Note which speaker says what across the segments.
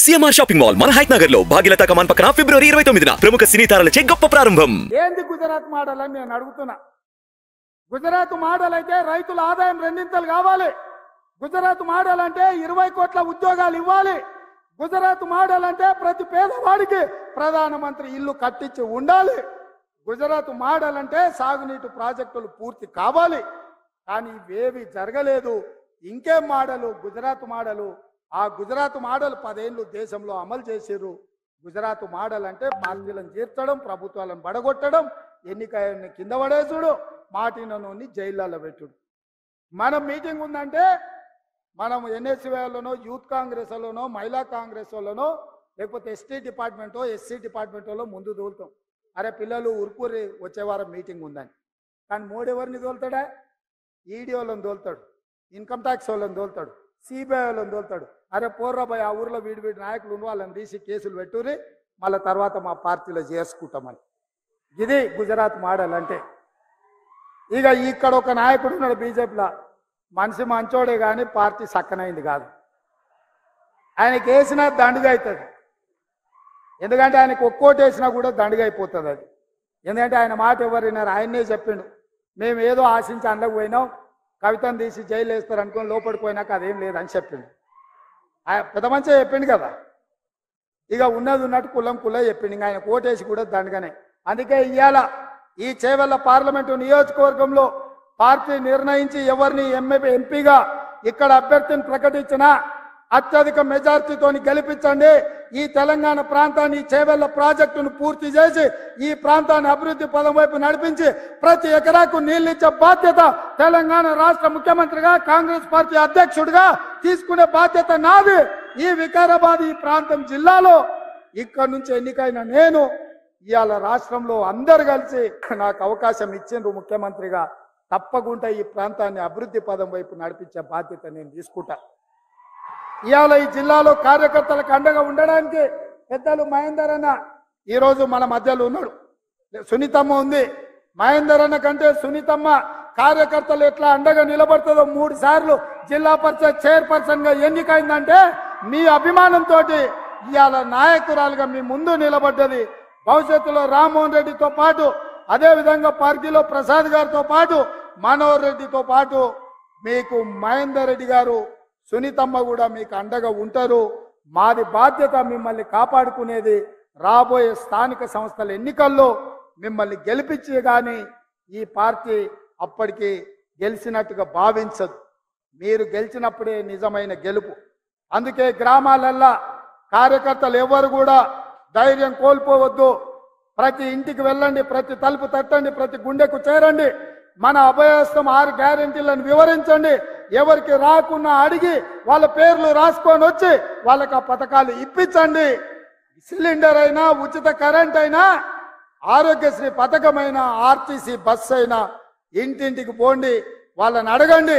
Speaker 1: CMR shopping mall మన height Nagar లో భాగ్యలతా కమాన్ పక్కన ఫిబ్రవరి 29న ప్రముఖ సినీ తారలచే గొప్ప ప్రారంభం.
Speaker 2: ఏంది గుజరాత్ మోడల్ అని నేను అడుగుతున్నా. గుజరాత్ మోడల్ అయితే రైతుల ఆదాయం రెండింతలు కావాలి. గుజరాత్ మోడల్ అంటే 20 కోట్ల ఉద్యోగాలు ఇవ్వాలి. గుజరాత్ మోడల్ అంటే ప్రతి పేదవాడికి ప్రధానమంత్రి ఇల్లు కట్టించి ఉండాలి. గుజరాత్ మోడల్ అంటే సాగునీటి ప్రాజెక్టులు పూర్తి కావాలి. కానీ ఇవేవి జరగలేదు. ఇంకేం మోడలు? గుజరాత్ మోడలు. ఆ గుజరాత్ మోడల్ 10 ఏళ్ళు దేశంలో అమలు చేసిర్రు. గుజరాత్ మోడల్ అంటే పార్టీలను చేర్చడం, ప్రభుత్వాలను బడగొట్టడం, ఎన్నికలను కింద పడేసుడు, మాటినోని జైళ్ళలో పెట్టుడు. మనం మీటింగ్ ఉందంటే మనం ఎన్ఎస్యూలోనో, యూత్ కాంగ్రెస్ లోనో, మహిళా కాంగ్రెస్ లోనో, లేకపోతే ఎస్టీ డిపార్ట్మెంటో, ఎస్సీ డిపార్ట్మెంటోలో ముందు దోలుతాం. అరే పిల్లలు ఉరుకూరి వచ్చే వారం మీటింగ్ ఉందని. కానీ మోడీ ఎవరిని దోలుతాడా? ఈడీ వాళ్ళని దోలుతాడు, ఇన్కమ్ ట్యాక్స్ వాళ్ళని దోలుతాడు, సిబిఐ వాళ్ళని దోలుతాడు. అరే పోర్రాబాయ్ ఆ ఊర్లో వీడి నాయకులు ఉన్న వాళ్ళని తీసి కేసులు పెట్టుర్రి, మళ్ళీ తర్వాత మా పార్టీలో చేసుకుంటామని. ఇది గుజరాత్ మోడల్ అంటే. ఇక ఇక్కడ ఒక నాయకుడు ఉన్నాడు బీజేపీలో, మనిషి మంచోడే కానీ పార్టీ సక్కనైంది కాదు. ఆయనకి వేసినా దండుగా అవుతుంది. ఎందుకంటే ఆయనకు ఒక్కోటి వేసినా కూడా దండుగా అయిపోతుంది అది. ఎందుకంటే ఆయన మాట ఎవరు విన్నారు? ఆయన్నే చెప్పిండు, మేము ఏదో ఆశించి అండకు పోయినాం, కవితను తీసి జైలు వేస్తారు అనుకుని లోపడిపోయినాక అదేం లేదని చెప్పిండు. పెద్ద మంచిగా చెప్పిండు కదా. ఇక ఉన్నది ఉన్నట్టు కులం చెప్పిండు. ఇంకా ఆయన కోటేసి కూడా దండగానే. అందుకే ఇవాళ ఈ చేవెళ్ళ పార్లమెంటు నియోజకవర్గంలో పార్టీ నిర్ణయించి ఎవరిని ఎంపీగా ఇక్కడ అభ్యర్థిని ప్రకటించినా అత్యధిక మెజార్టీతోని గెలిపించండి. ఈ తెలంగాణ ప్రాంతాన్ని, చేవెళ్ళ ప్రాజెక్టును పూర్తి చేసి ఈ ప్రాంతాన్ని అభివృద్ధి పదం వైపు నడిపించి ప్రతి ఎకరాకు నీళ్ళిచ్చే బాధ్యత తెలంగాణ రాష్ట్ర ముఖ్యమంత్రిగా, కాంగ్రెస్ పార్టీ అధ్యక్షుడిగా తీసుకునే బాధ్యత నాది. ఈ వికారాబాద్ ఈ ప్రాంతం జిల్లాలో ఇక్కడ నుంచి ఎన్నికైన నేను ఇవాళ రాష్ట్రంలో అందరు కలిసి నాకు అవకాశం ఇచ్చిండ్రు ముఖ్యమంత్రిగా. తప్పకుండా ఈ ప్రాంతాన్ని అభివృద్ధి పదం వైపు నడిపించే బాధ్యత నేను తీసుకుంటా. ఇవాళ ఈ జిల్లాలో కార్యకర్తలకు అండగా ఉండడానికి పెద్దలు మహేందర్ అన్న ఈరోజు మన మధ్యలో ఉన్నాడు. సునీతమ్మ ఉంది. మహేందర్ అన్న కంటే సునీతమ్మ కార్యకర్తలు ఎట్లా అండగా నిలబడుతుందో 3 సార్లు జిల్లా పరిషత్ చైర్పర్సన్ గా ఎన్నికైందంటే మీ అభిమానంతో ఇవాళ నాయకురాలుగా మీ ముందు నిలబడ్డది. భవిష్యత్తులో రామ్మోహన్ రెడ్డితో పాటు, అదేవిధంగా పార్టీలో ప్రసాద్ గారితో పాటు, మనోహర్ రెడ్డితో పాటు మీకు మహేందర్ రెడ్డి గారు, సునీతమ్మ కూడా మీకు అండగా ఉంటారు. మాది బాధ్యత మిమ్మల్ని కాపాడుకునేది. రాబోయే స్థానిక సంస్థల ఎన్నికల్లో మిమ్మల్ని గెలిపించే కానీ ఈ పార్టీ అప్పటికి గెలిచినట్టుగా భావించదు. మీరు గెలిచినప్పుడే నిజమైన గెలుపు. అందుకే గ్రామాలల్లో కార్యకర్తలు ఎవరు కూడా ధైర్యం కోల్పోవద్దు. ప్రతి ఇంటికి వెళ్ళండి, ప్రతి తలుపు తట్టండి, ప్రతి గుండెకు చేరండి. మన అభయహస్తం 6 గ్యారెంటీలను వివరించండి. ఎవరికి రాకున్నా అడిగి వాళ్ళ పేర్లు రాసుకొని వచ్చి వాళ్ళకి ఆ పథకాలు ఇప్పించండి. సిలిండర్ అయినా, ఉచిత కరెంట్ అయినా, ఆరోగ్యశ్రీ పథకమైనా, ఆర్టీసీ బస్సు అయినా ఇంటింటికి పోండి, వాళ్ళని అడగండి.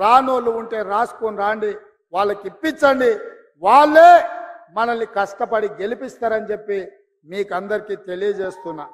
Speaker 2: రానోళ్ళు ఉంటే రాసుకొని రాండి, వాళ్ళకి ఇప్పించండి. వాళ్ళే మనల్ని కష్టపడి గెలిపిస్తారని చెప్పి మీకు అందరికీ తెలియజేస్తున్నా.